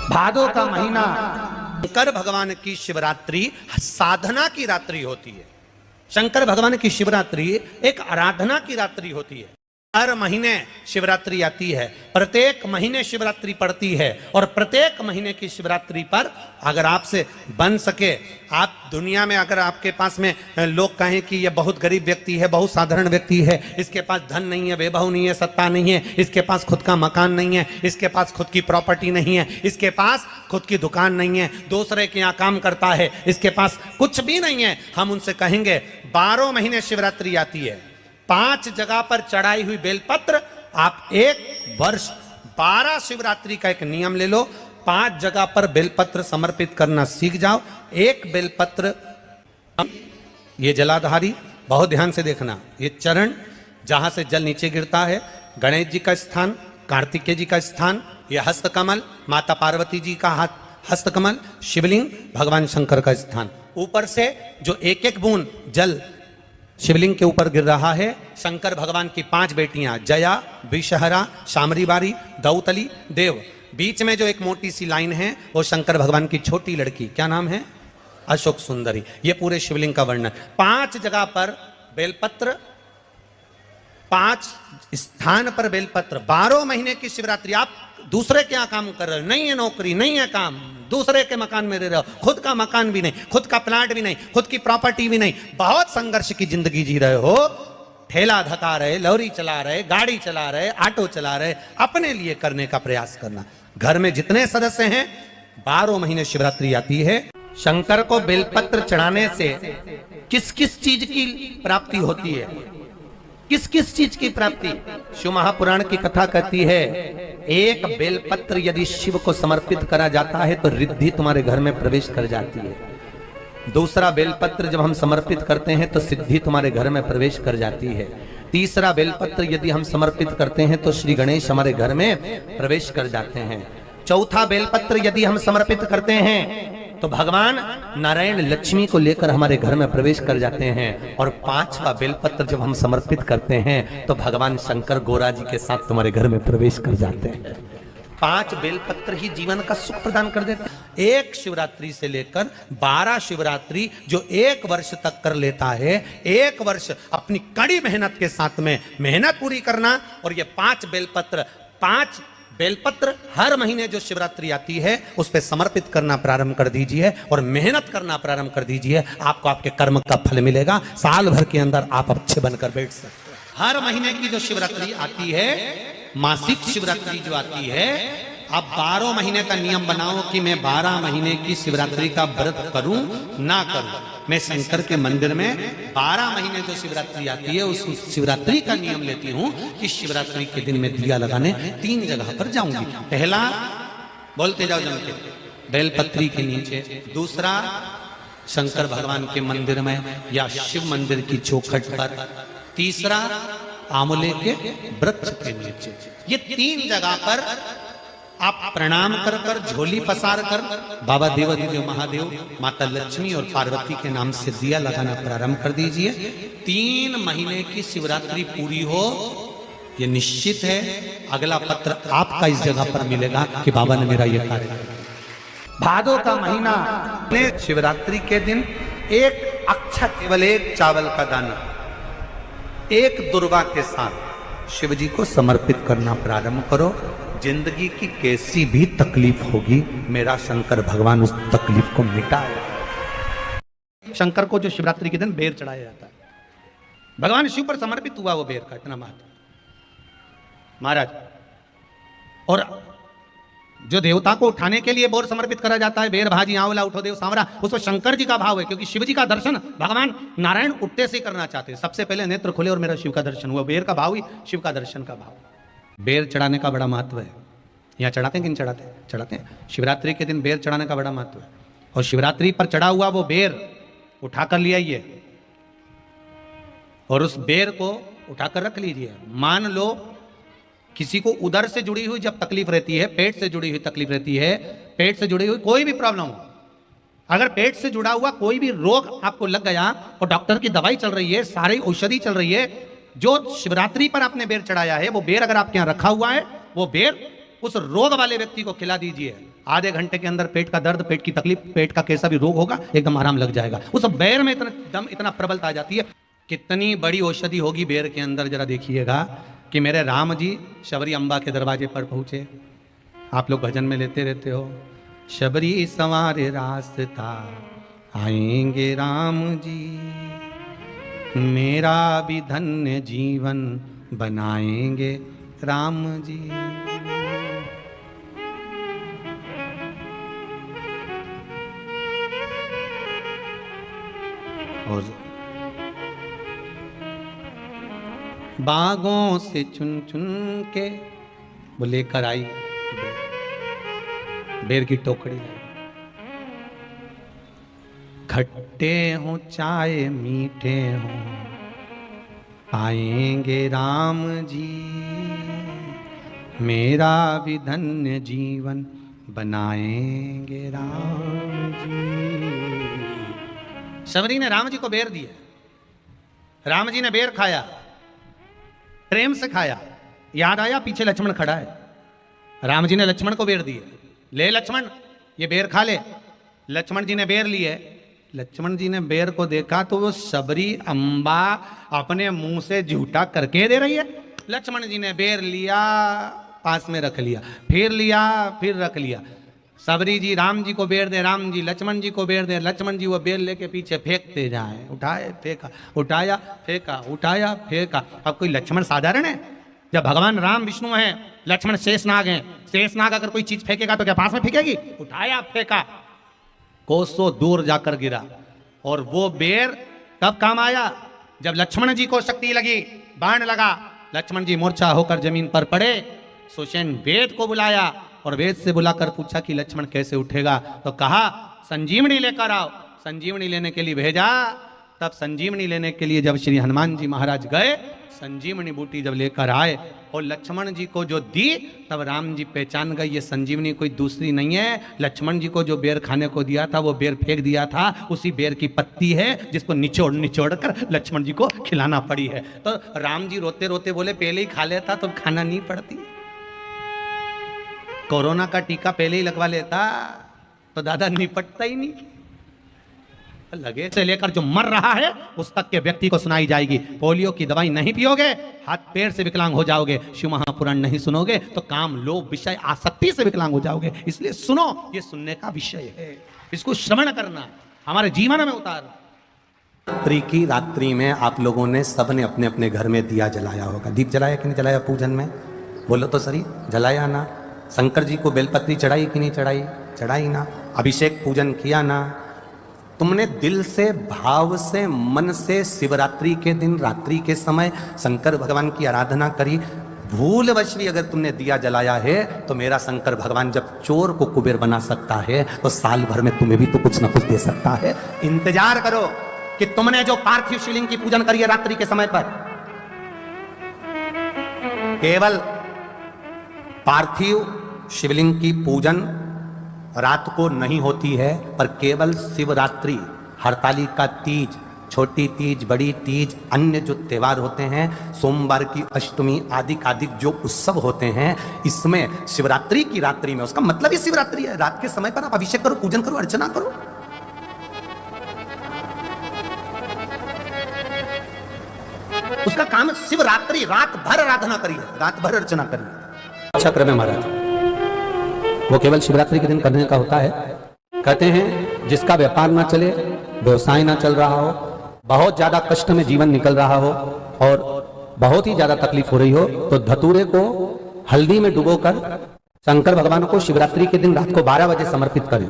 भादो का महीना शंकर भगवान की शिवरात्रि साधना की रात्रि होती है। शंकर भगवान की शिवरात्रि एक आराधना की रात्रि होती है। हर महीने शिवरात्रि आती है, प्रत्येक महीने शिवरात्रि पड़ती है और प्रत्येक महीने की शिवरात्रि पर अगर आपसे बन सके, आप दुनिया में अगर आपके पास में लोग कहें कि ये बहुत गरीब व्यक्ति है, बहुत साधारण व्यक्ति है, इसके पास धन नहीं है, वैभव नहीं है, सत्ता नहीं है, इसके पास खुद का मकान नहीं है, इसके पास खुद की प्रॉपर्टी नहीं है, इसके पास खुद की दुकान नहीं है, दूसरे के यहाँ काम करता है, इसके पास कुछ भी नहीं है, हम उनसे कहेंगे 12 महीने शिवरात्रि आती है, 5 जगह पर चढ़ाई हुई बेलपत्र, आप एक वर्ष 12 शिवरात्रि का एक नियम ले लो, 5 जगह पर बेलपत्र समर्पित करना सीख जाओ। एक बेलपत्र, ये जलाधारी, बहुत ध्यान से देखना, ये चरण जहां से जल नीचे गिरता है, गणेश जी का स्थान, कार्तिकेय जी का स्थान, ये हस्तकमल, माता पार्वती जी का हस्तकमल, शिवलिंग, भगवान शंकर का स्थान, ऊपर से जो एक एक बूंद जल शिवलिंग के ऊपर गिर रहा है, शंकर भगवान की 5 बेटियां, जया, विषहरा, शामरीबारी, दौतली, देव, बीच में जो एक मोटी सी लाइन है वो शंकर भगवान की छोटी लड़की, क्या नाम है, अशोक सुंदरी। ये पूरे शिवलिंग का वर्णन। 5 जगह पर बेलपत्र, 5 स्थान पर बेलपत्र, 12 महीने की शिवरात्रि। आप दूसरे के यहाँ काम कर रहे हो, नहीं है नौकरी, नहीं है काम, दूसरे के मकान में रह रहे हो, खुद का मकान भी नहीं, खुद का प्लाट भी नहीं, खुद की प्रॉपर्टी भी नहीं, बहुत संघर्ष की जिंदगी जी रहे हो, ठेला धका रहे, लॉरी चला रहे, गाड़ी चला रहे, ऑटो चला रहे, अपने लिए करने का प्रयास करना। घर में जितने सदस्य हैं, 12 महीने शिवरात्रि आती है। शंकर को बेलपत्र चढ़ाने से किस किस चीज की प्राप्ति होती है, किस किस चीज की प्राप्ति? शिव महापुराण की कथा कहती है, एक बेलपत्र यदि शिव को समर्पित करा जाता है तो रिद्धि तुम्हारे घर में प्रवेश कर जाती है। दूसरा बेलपत्र जब हम समर्पित करते हैं तो सिद्धि तुम्हारे घर में प्रवेश कर जाती है। तीसरा बेलपत्र यदि हम समर्पित करते हैं तो श्री गणेश हमारे घर में प्रवेश कर जाते हैं। चौथा बेलपत्र यदि हम समर्पित करते हैं तो भगवान नारायण लक्ष्मी को लेकर हमारे घर में प्रवेश कर जाते हैं। और 5वां बेलपत्र जब हम समर्पित करते हैं तो भगवान शंकर गोरा जी के साथ तुम्हारे घर में प्रवेश कर जाते हैं। 5 बेलपत्र ही जीवन का सुख प्रदान कर देता है। एक शिवरात्रि से लेकर 12 शिवरात्रि जो 1 वर्ष तक कर लेता है, 1 वर्ष अपनी कड़ी मेहनत के साथ में मेहनत पूरी करना, और ये 5 बेलपत्र हर महीने जो शिवरात्रि आती है उस पे समर्पित करना प्रारंभ कर दीजिए और मेहनत करना प्रारंभ कर दीजिए। आपको आपके कर्म का फल मिलेगा, साल भर के अंदर आप अच्छे बनकर बैठ सकते हैं। हर महीने की जो शिवरात्रि आती है, मासिक शिवरात्रि जो आती है, आप 12 महीने का नियम बनाओ कि मैं 12 महीने की शिवरात्रि का व्रत करूं ना करूं। मैं शंकर के मंदिर में 12 महीने जो शिवरात्रि आती है उस शिवरात्रि का नियम लेती हूं कि शिवरात्रि के दिन में दिया लगाने 3 जगह पर जाऊंगी। पहला, बोलते जाओ जम के, बेलपत्री के नीचे। दूसरा, शंकर भगवान के मंदिर में या शिव मंदिर की चौखट पर। तीसरा, आंवले के वृक्ष के नीचे। ये 3 जगह पर आप प्रणाम कर कर, झोली पसार कर बाबा देवाधिदेव महादेव, माता लक्ष्मी और पार्वती के नाम से दिया लगाना प्रारंभ कर दीजिए। 3 महीने की शिवरात्रि पूरी हो, ये निश्चित है अगला पत्र आपका इस जगह पर मिलेगा कि बाबा ने मेरा ये कार्य किया। भादो का महीना, शिवरात्रि के दिन एक अक्षत, केवल 1 चावल का दाना 1 दुर्वा के साथ शिव जी को समर्पित करना प्रारंभ करो। जिंदगी की कैसी भी तकलीफ होगी, मेरा शंकर भगवान उस तकलीफ को मिटाएगा। शंकर को जो शिवरात्रि के दिन बेर चढ़ाया जाता है, भगवान शिव पर समर्पित हुआ वो बेर का इतना महत्व महाराज। और जो देवता को उठाने के लिए बोर समर्पित करा जाता है, बेर भाजी आंवला उठो देव सांवरा, उसमें शंकर जी का भाव है, क्योंकि शिव जी का दर्शन भगवान नारायण उठते से करना चाहते हैं। सबसे पहले नेत्र खुले और मेरा शिव का दर्शन हुआ, बेर का भाव ही शिव का दर्शन का भाव। बेर चढ़ाने का बड़ा महत्व है। यहाँ चढ़ाते हैं कि नहीं चढ़ाते? चढ़ाते हैं। शिवरात्रि के दिन बेर चढ़ाने का बड़ा महत्व है। और शिवरात्रि पर चढ़ा हुआ वो बेर उठाकर ले आइए और उस बेर को उठाकर रख लीजिए। मान लो किसी को उदर से जुड़ी हुई जब तकलीफ रहती है, पेट से जुड़ी हुई तकलीफ रहती है, पेट से जुड़ी हुई कोई भी प्रॉब्लम हो, अगर पेट से जुड़ा हुआ कोई भी रोग आपको लग गया और डॉक्टर की दवाई चल रही है, सारी औषधि चल रही है, जो शिवरात्रि पर आपने बेर चढ़ाया है वो बेर अगर आपके यहाँ रखा हुआ है, वो बेर उस रोग वाले व्यक्ति को खिला दीजिए। आधे घंटे के अंदर पेट का दर्द, पेट की तकलीफ, पेट का कैसा भी रोग होगा एकदम आराम लग जाएगा। उस बेर में इतना दम, इतना प्रबलता आ जाती है। कितनी बड़ी औषधि होगी बेर के अंदर, जरा देखिएगा कि मेरे राम जी शबरी अम्बा के दरवाजे पर पहुंचे। आप लोग भजन में लेते रहते हो, शबरी सवारे रास्ता आएंगे राम जी, मेरा भी धन्य जीवन बनाएंगे राम जी। और बागों से चुन चुन के वो लेकर आई बेर की टोकरी। खट्टे हो चाहे मीठे हो आएंगे राम जी, मेरा भी धन्य जीवन बनाएंगे राम जी। शबरी ने राम जी को बेर दिया, राम जी ने बेर खाया, प्रेम से खाया। याद आया पीछे लक्ष्मण खड़ा है, राम जी ने लक्ष्मण को बेर दिए, ले लक्ष्मण ये बेर खा ले। लक्ष्मण जी ने बेर लिए, लक्ष्मण जी ने बेर को देखा तो वो शबरी अम्बा अपने मुंह से झूठा करके दे रही है। लक्ष्मण जी ने बेर लिया, पास में रख लिया, फिर लिया, फिर रख लिया। शबरी जी राम जी को बेर दे, राम जी लक्ष्मण जी को बेर दे, लक्ष्मण जी वो बेर लेके पीछे फेंकते जाए, उठाए फेंका, उठाया फेंका, उठाया फेंका। अब कोई लक्ष्मण साधारण है? जब भगवान राम विष्णु हैं, लक्ष्मण शेषनाग हैं, शेषनाग अगर कोई चीज फेंकेगा तो क्या पास में फेंकेगी? उठाया फेंका, कोसों दूर जाकर गिरा। और वो बेर कब काम आया? जब लक्ष्मण जी को शक्ति लगी, बाण लगा, लक्ष्मण जी मूर्छा होकर जमीन पर पड़े। सुषेण वेद को बुलाया और वेद से बुलाकर पूछा कि लक्ष्मण कैसे उठेगा? तो कहा संजीवनी लेकर आओ। संजीवनी लेने के लिए भेजा। तब संजीवनी लेने के लिए जब श्री हनुमान जी महाराज गए, संजीवनी बूटी जब लेकर आए और लक्ष्मण जी को जो दी, तब राम जी पहचान गए ये संजीवनी कोई दूसरी नहीं है। लक्ष्मण जी को जो बेर खाने को दिया था वो बेर फेंक दिया था, उसी बेर की पत्ती है जिसको निचोड़ निचोड़ कर लक्ष्मण जी को खिलाना पड़ी है। तो राम जी रोते रोते बोले पहले ही खा लेता तो खाना नहीं पड़ती। कोरोना का टीका पहले ही लगवा लेता तो दादा निपटता ही नहीं। लगे से लेकर जो मर रहा है उस तक के व्यक्ति को सुनाई जाएगी। पोलियो की दवाई नहीं पियोगे, हाथ पैर से विकलांग हो जाओगे। शिव महापुराण नहीं सुनोगे तो काम लोभ विषय आसक्ति से विकलांग हो जाओगे। इसलिए सुनो, ये सुनने का विषय है, इसको श्रवण करना, हमारे जीवन में उतारना। रात्रि की रात्रि में आप लोगों ने सबने अपने अपने घर में दिया जलाया होगा। दीप जलाया कि नहीं जलाया? पूजन में बोलो तो सही, जलाया ना? शंकर जी को बेलपत्री चढ़ाई कि नहीं चढ़ाई? चढ़ाई ना? अभिषेक पूजन किया ना? तुमने दिल से, भाव से, मन से शिवरात्रि के दिन रात्रि के समय शंकर भगवान की आराधना करी। भूलवश भी अगर तुमने दिया जलाया है तो मेरा शंकर भगवान जब चोर को कुबेर बना सकता है तो साल भर में तुम्हें भी तो कुछ ना कुछ दे सकता है। इंतजार करो कि तुमने जो पार्थिव शिवलिंग की पूजन करी है रात्रि के समय पर, केवल पार्थिव शिवलिंग की पूजन रात को नहीं होती है, पर केवल शिवरात्रि, हरतालिका तीज, छोटी तीज, बड़ी तीज, अन्य जो त्योहार होते हैं, सोमवार की अष्टमी आदि आदि जो उत्सव होते हैं, इसमें शिवरात्रि की रात्रि में, उसका मतलब ही शिवरात्रि है। रात के समय पर आप अभिषेक करो, पूजन करो, अर्चना करो। उसका काम शिवरात्रि, रात भर आराधना करिए, रात भर अर्चना करिए। अच्छा क्रम है महाराज, वो केवल शिवरात्रि के दिन करने का होता है। कहते हैं जिसका व्यापार ना चले, व्यवसाय ना चल रहा हो, बहुत ज्यादा कष्ट में जीवन निकल रहा हो और बहुत ही ज्यादा तकलीफ हो रही हो, तो धतूरे को हल्दी में डुबोकर शंकर भगवान को शिवरात्रि के दिन रात को 12 बजे समर्पित करें।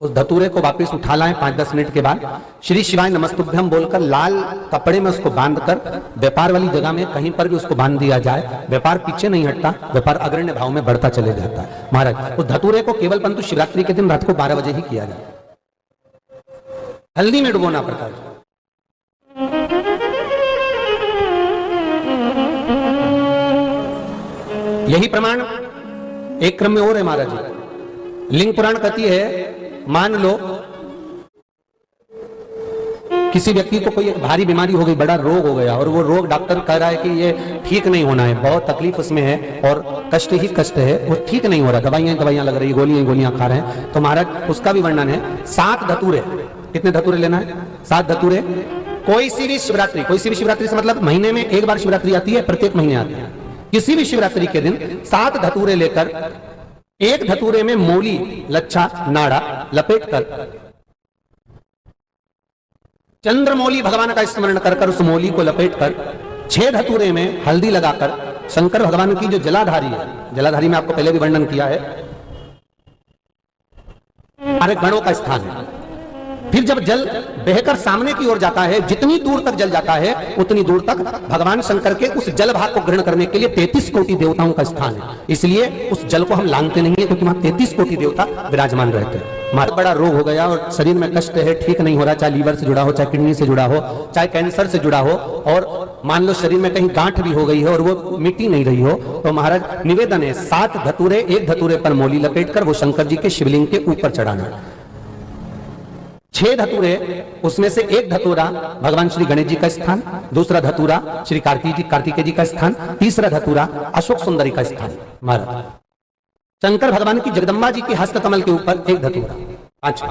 उस धतूरे को वापस उठा लाएं 5-10 मिनट के बाद, श्री शिवाय नमस्तुभ्यम बोलकर लाल कपड़े में उसको बांधकर व्यापार वाली जगह में कहीं पर भी उसको बांध दिया जाए। व्यापार पीछे नहीं हटता, व्यापार अग्रण्य भाव में बढ़ता चले जाता है। महाराज उस धतूरे को केवल परंतु शिवरात्रि के दिन रात को 12 बजे ही किया जाए, हल्दी में डुबोना पड़ता है। यही प्रमाण एक क्रम में और है महाराज जी। लिंग पुराण कहती है, मान लो किसी व्यक्ति को कोई एक भारी बीमारी हो गई, बड़ा रोग हो गया, और वो रोग डॉक्टर कह रहा है कि ये ठीक नहीं होना है, बहुत तकलीफ उसमें है और कष्ट ही कष्ट है, वो ठीक नहीं हो रहा, दवाइयां लग रही, गोलियां खा रहे हैं, तो महाराज उसका भी वर्णन है। 7 धतूरे, कितने धतूरे लेना है? 7 धतूरे। कोई सी भी शिवरात्रि से मतलब महीने में एक बार शिवरात्रि आती है, प्रत्येक महीने आती है। किसी भी शिवरात्रि के दिन 7 धतूरे लेकर, एक धतूरे में मौली, लच्छा, नाड़ा लपेटकर, चंद्रमौली भगवान का स्मरण कर उस मौली को लपेटकर 6 धतूरे में हल्दी लगाकर शंकर भगवान की जो जलाधारी है, जलाधारी में आपको पहले भी वर्णन किया है, हमारे गणों का स्थान है। फिर जब जल बहकर सामने की ओर जाता है, जितनी दूर तक जल जाता है उतनी दूर तक भगवान शंकर के उस जल भाग को ग्रहण करने के लिए 33 कोटि देवताओं का स्थान है। इसलिए उस जल को हम लांघते नहीं है, क्योंकि वहां 33 कोटि देवता विराजमान रहते हैं। हमारा बड़ा रोग हो गया और शरीर में कष्ट है, ठीक नहीं हो रहा, चाहे लीवर से जुड़ा हो, चाहे किडनी से जुड़ा हो, चाहे कैंसर से जुड़ा हो, और मान लो शरीर में कहीं गांठ भी हो गई है और वो मिट्टी नहीं रही हो, तो महाराज निवेदन है 7 धतूरे, एक धतूरे पर मौली लपेटकर वो शंकर जी के शिवलिंग के ऊपर चढ़ाना। 6 धतूरे, उसमें से एक धतूरा भगवान श्री गणेश जी का स्थान, दूसरा धतूरा श्री कार्तिकेय जी का स्थान, तीसरा धतूरा अशोक सुंदरी का स्थान। महाराज शंकर भगवान की जगदम्बा जी के हस्त कमल के ऊपर एक धतूरा। अच्छा,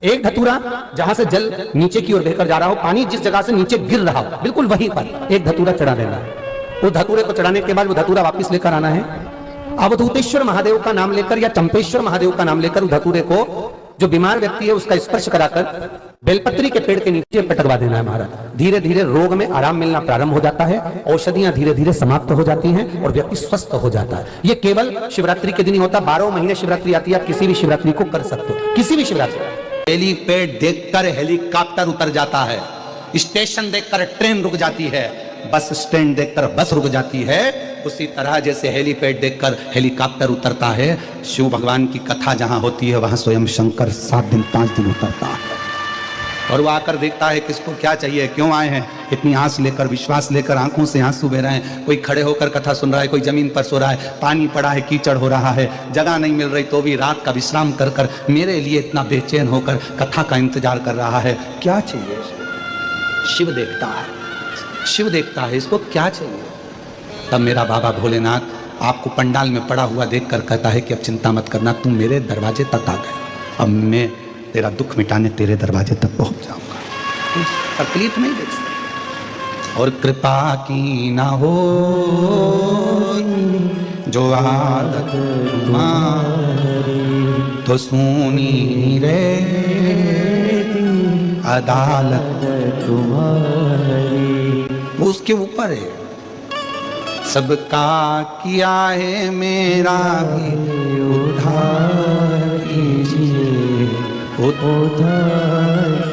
एक धतूरा जहां से जल नीचे की ओर बहकर जा रहा हो, पानी जिस जगह से नीचे गिर रहा हो, बिल्कुल वहीं पर एक धतूरा चढ़ा देना है। उस धतूरे को चढ़ाने के बाद वो धतूरा वापस लेकर आना है। अवधूतेश्वर महादेव का नाम लेकर या चंपेश्वर महादेव का नाम लेकर उस धतूरे को, जो बीमार व्यक्ति है उसका स्पर्श कराकर बेलपत्री के पेड़ के नीचे पटकवा देना है। महाराज धीरे धीरे रोग में आराम मिलना प्रारंभ हो जाता है, औषधियां धीरे धीरे समाप्त हो जाती हैं और व्यक्ति स्वस्थ हो जाता है। ये केवल शिवरात्रि के दिन ही होता, 12 महीने शिवरात्रि आती है, आप किसी भी शिवरात्रि को कर सकते हो, किसी भी शिवरात्रि। हेलीपैड देखकर हेलीकॉप्टर उतर जाता है, स्टेशन देखकर ट्रेन रुक जाती है, बस स्टैंड देखकर बस रुक जाती है, उसी तरह जैसे हेलीपैड देखकर हेलीकॉप्टर उतरता है, शिव भगवान की कथा जहां होती है वहां स्वयं शंकर 7 दिन 5 दिन उतरता है और वो आकर देखता है किसको क्या चाहिए, क्यों आए हैं, इतनी आस लेकर, विश्वास लेकर, आंखों से आंसू बह रहे हैं, कोई खड़े होकर कथा सुन रहा है, कोई जमीन पर सो रहा है, पानी पड़ा है, कीचड़ हो रहा है, जगह नहीं मिल रही तो भी रात का विश्राम कर कर मेरे लिए इतना बेचैन होकर कथा का इंतजार कर रहा है, क्या चाहिए? शिव देखता है, शिव देखता है, इसको क्या चाहिए? तब मेरा बाबा भोलेनाथ आपको पंडाल में पड़ा हुआ देखकर कहता है कि अब चिंता मत करना, तुम मेरे दरवाजे तक आ गए, अब मैं तेरा दुख मिटाने तेरे दरवाजे तक पहुंच जाऊंगा, तकलीफ नहीं देख सकता। और कृपा की ना हो जो आदत तुम्हारी, तो सुनी रे अदालत तुम्हारी। वो उसके ऊपर है, सबका किया है मेरा भी उद्धार कीजिए, उद्धार